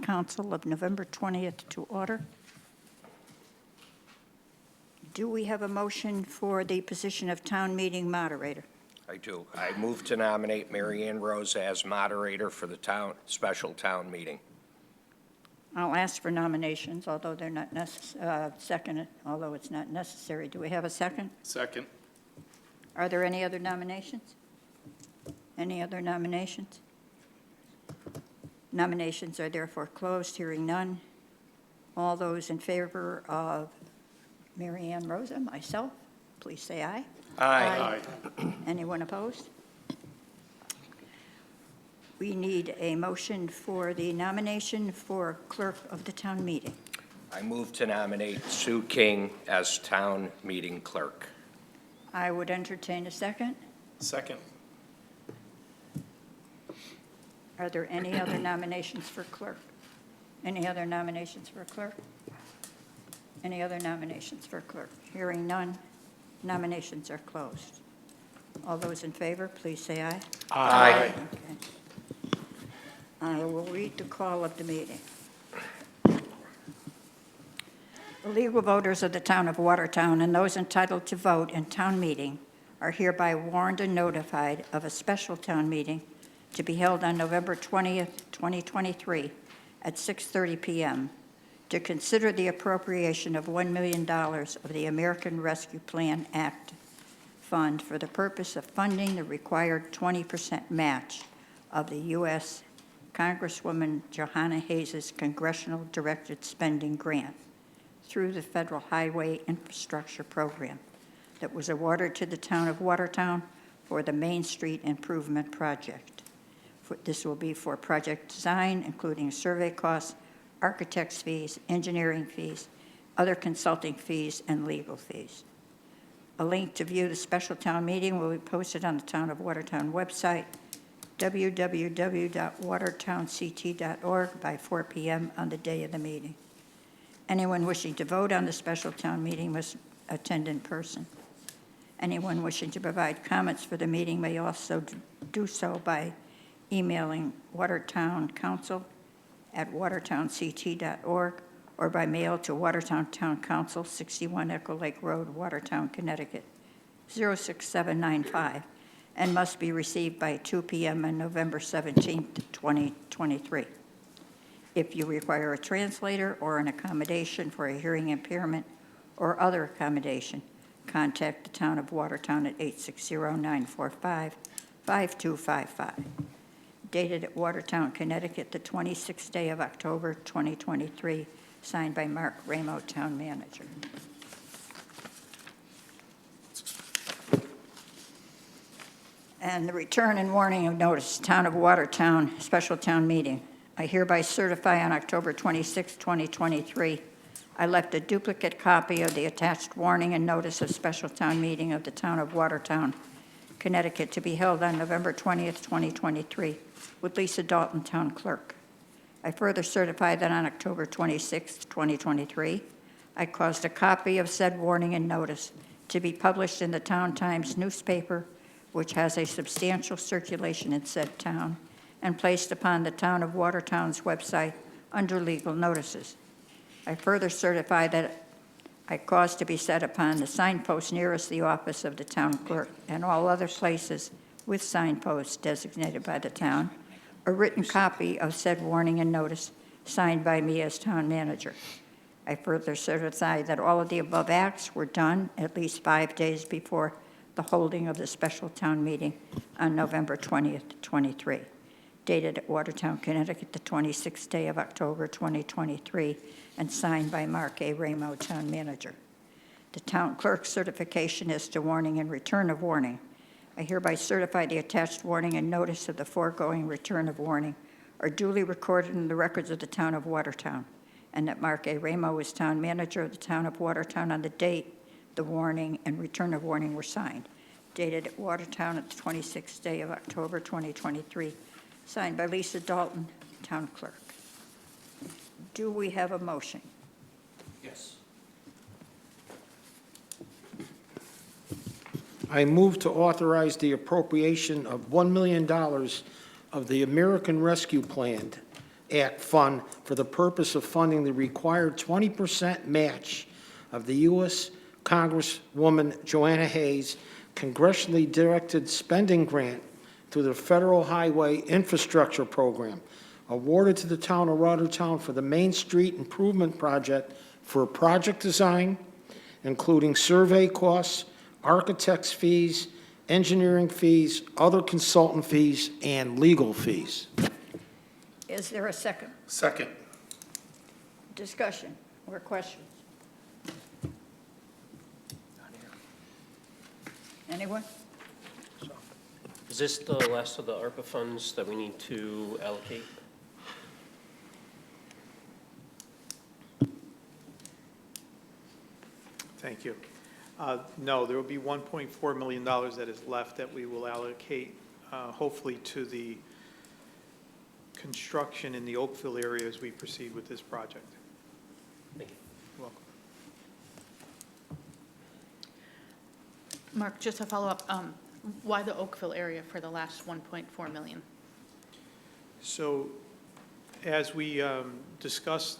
Council of November 20th to order. Do we have a motion for the position of town meeting moderator? I do. I move to nominate Mary Ann Rose as moderator for the special town meeting. I'll ask for nominations, although they're not seconded, although it's not necessary. Do we have a second? Second. Are there any other nominations? Any other nominations? Nominations are therefore closed. Hearing none. All those in favor of Mary Ann Rosa, myself, please say aye. Aye. Anyone opposed? We need a motion for the nomination for clerk of the town meeting. I move to nominate Sue King as town meeting clerk. I would entertain a second. Second. Are there any other nominations for clerk? Any other nominations for clerk? Any other nominations for clerk? Hearing none, nominations are closed. All those in favor, please say aye. Aye. Okay. I will read the call of the meeting. The legal voters of the town of Watertown and those entitled to vote in town meeting are hereby warned and notified of a special town meeting to be held on November 20th, 2023 at 6:30 p.m. to consider the appropriation of $1 million of the American Rescue Plan Act fund for the purpose of funding the required 20% match of the U.S. Congresswoman Johanna Hayes' congressional directed spending grant through the Federal Highway Infrastructure Program that was awarded to the town of Watertown for the Main Street Improvement Project. This will be for project design, including survey costs, architect's fees, engineering fees, other consulting fees, and legal fees. A link to view the special town meeting will be posted on the Town of Watertown website, www.watertownct.org, by 4 p.m. on the day of the meeting. Anyone wishing to vote on the special town meeting must attend in person. Anyone wishing to provide comments for the meeting may also do so by emailing Watertown Council at watertownct.org or by mail to Watertown Town Council, 61 Echo Lake Road, Watertown, Connecticut, 06795, and must be received by 2 p.m. on November 17th, 2023. If you require a translator or an accommodation for a hearing impairment or other accommodation, contact the Town of Watertown at 860-945-5255. Dated at Watertown, Connecticut, the 26th day of October, 2023, signed by Mark Ramo, Town Manager. And the return and warning of notice, Town of Watertown, special town meeting. I hereby certify on October 26, 2023, I left a duplicate copy of the attached warning and notice of special town meeting of the Town of Watertown, Connecticut, to be held on November 20th, 2023, with Lisa Dalton, Town Clerk. I further certify that on October 26, 2023, I caused a copy of said warning and notice to be published in the Town Times newspaper, which has a substantial circulation in said town, and placed upon the Town of Watertown's website under legal notices. I further certify that I caused to be set upon the signpost nearest the office of the town clerk and all other places with signposts designated by the town, a written copy of said warning and notice signed by me as town manager. I further certify that all of the above acts were done at least 5 days before the holding of the special town meeting on November 20th, 23, dated at Watertown, Connecticut, the 26th day of October, 2023, and signed by Mark A. Ramo, Town Manager. The Town Clerk's certification as to warning and return of warning. I hereby certify the attached warning and notice of the foregoing return of warning are duly recorded in the records of the Town of Watertown, and that Mark A. Ramo is Town Manager of the Town of Watertown on the date the warning and return of warning were signed, dated at Watertown at the 26th day of October, 2023, signed by Lisa Dalton, Town Clerk. Do we have a motion? Yes. I move to authorize the appropriation of $1 million of the American Rescue Plan Act fund for the purpose of funding the required 20% match of the U.S. Congresswoman Joanna Hayes' congressionally directed spending grant through the Federal Highway Infrastructure Program, awarded to the town of Watertown for the Main Street Improvement Project for project design, including survey costs, architect's fees, engineering fees, other consultant fees, and legal fees. Is there a second? Second. Discussion or questions? Anyone? Is this the last of the ARPA funds that we need to allocate? Thank you. No, there will be $1.4 million that is left that we will allocate, hopefully to the construction in the Oakville area as we proceed with this project. Thank you. You're welcome. Mark, just to follow up, why the Oakville area for the last 1.4 million? So as we discussed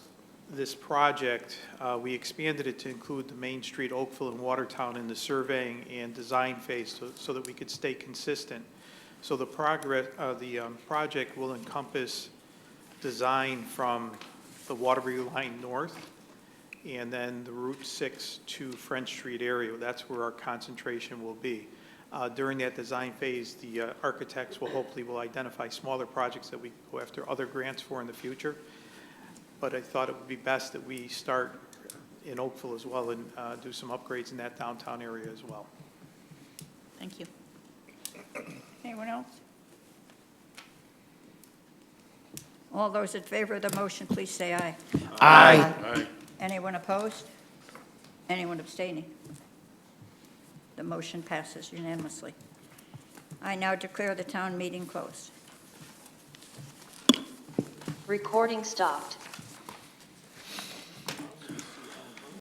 this project, we expanded it to include the Main Street, Oakville, and Watertown in the surveying and design phase so that we could stay consistent. So the project will encompass design from the Waterbury line north and then the Route 6 to French Street area. That's where our concentration will be. During that design phase, the architects will hopefully identify smaller projects that we go after other grants for in the future. But I thought it would be best that we start in Oakville as well and do some upgrades in that downtown area as well. Thank you. Anyone else? All those in favor of the motion, please say aye. Aye. Anyone opposed? Anyone abstaining? The motion passes unanimously. I now declare the town meeting closed. Recording stopped.